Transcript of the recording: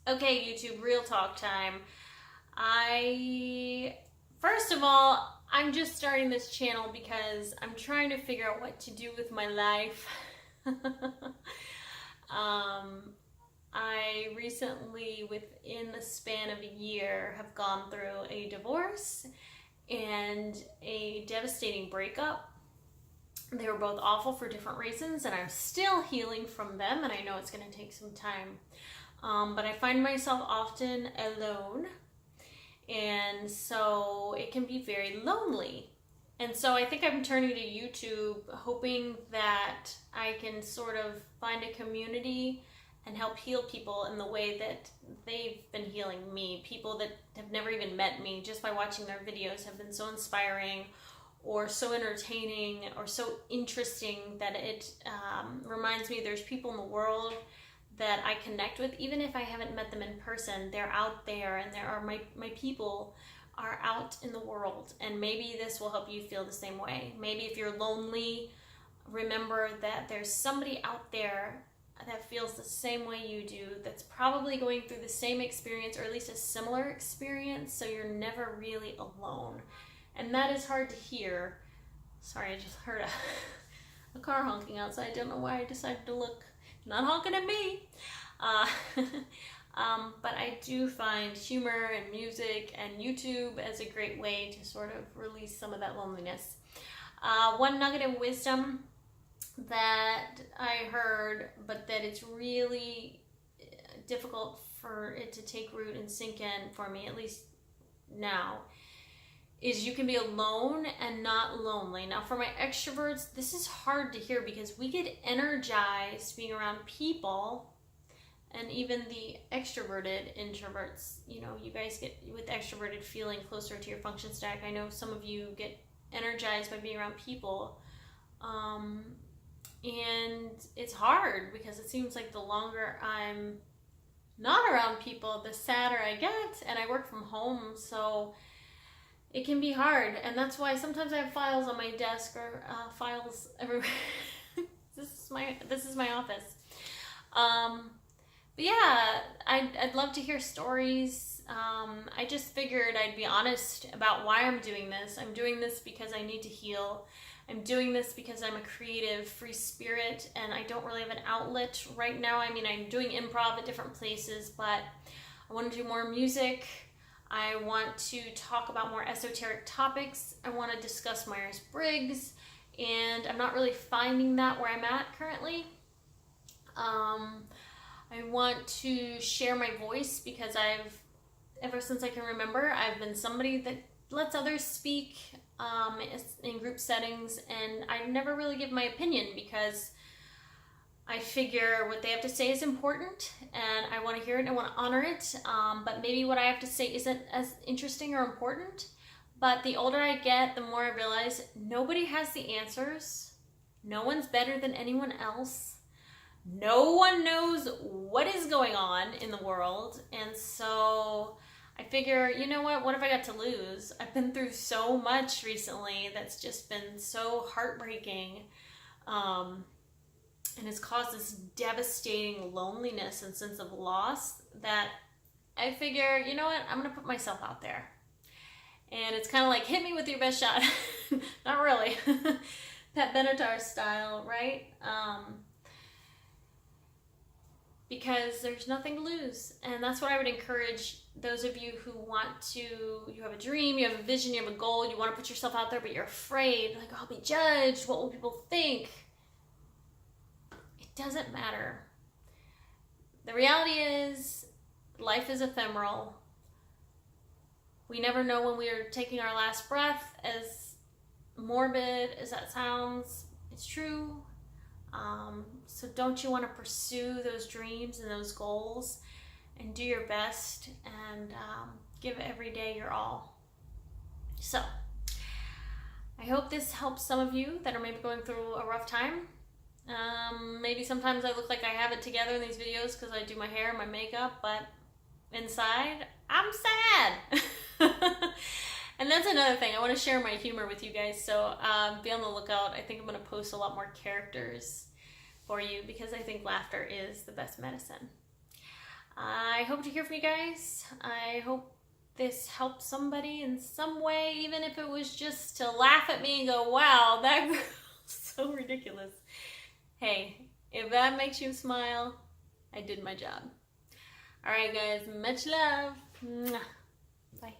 Okay, YouTube, real talk time. First of all, I'm just starting this channel because I'm trying to figure out what to do with my life. I recently, within the span of a year, have gone through a divorce and a devastating breakup. They were both awful for different reasons, and I'm still healing from them, and I know it's going to take some time. But I find myself often alone, and so it can be very lonely. And so I think I'm turning to YouTube, hoping that I can sort of find a community and help heal people in the way that they've been healing me. People that have never even met me, just by watching their videos, have been so inspiring or so entertaining or so interesting that it reminds me there's people in the world that I connect with, even if I haven't met them in person. They're out there, and there are my people are out in the world, and maybe this will help you feel the same way. Maybe if you're lonely, remember that there's somebody out there that feels the same way you do, that's probably going through the same experience, or at least a similar experience, so you're never really alone. And that is hard to hear. Sorry, I just heard a car honking outside. I don't know why I decided to look. Not honking at me. But I do find humor and music and YouTube as a great way to sort of release some of that loneliness. One nugget of wisdom that I heard, but that it's really difficult for it to take root and sink in for me, at least now, is you can be alone and not lonely. Now, for my extroverts, this is hard to hear because we get energized being around people, and even the extroverted introverts, you know, you guys get, with extroverted, feeling closer to your function stack. I know some of you get energized by being around people, and it's hard because it seems like the longer I'm not around people, the sadder I get, and I work from home, so it can be hard. And that's why sometimes I have files on my desk, or files everywhere. This is my office. But yeah, I'd love to hear stories. I just figured I'd be honest about why I'm doing this. I'm doing this because I need to heal. I'm doing this because I'm a creative, free spirit, and I don't really have an outlet right now. I mean, I'm doing improv at different places, but I want to do more music. I want to talk about more esoteric topics. I want to discuss Myers-Briggs, and I'm not really finding that where I'm at currently. I want to share my voice because ever since I can remember, I've been somebody that lets others speak in group settings, and I never really give my opinion because I figure what they have to say is important, and I want to hear it and I want to honor it, but maybe what I have to say isn't as interesting or important. But the older I get, the more I realize nobody has the answers. No one's better than anyone else. No one knows what is going on in the world, and so I figure, you know what if I got to lose? I've been through so much recently that's just been so heartbreaking, and it's caused this devastating loneliness and sense of loss that I figure, you know what, I'm going to put myself out there. And it's kind of like, hit me with your best shot. Not really. Pat Benatar style, right? Because there's nothing to lose. And that's what I would encourage those of you who want to, you have a dream, you have a vision, you have a goal, you want to put yourself out there, but you're afraid, like, I'll be judged, what will people think? It doesn't matter. The reality is, life is ephemeral. We never know when we are taking our last breath. As morbid as that sounds, it's true. So don't you want to pursue those dreams and those goals and do your best and give every day your all. So I hope this helps some of you that are maybe going through a rough time. Maybe sometimes I look like I have it together in these videos because I do my hair and my makeup, but inside I'm sad. And that's another thing. I want to share my humor with you guys, so be on the lookout. I think I'm going to post a lot more characters for you because I think laughter is the best medicine. I hope to hear from you guys. I hope this helped somebody in some way, even if it was just to laugh at me and go, wow, that girl's so ridiculous. Hey, if that makes you smile, I did my job. All right, guys, much love. Bye.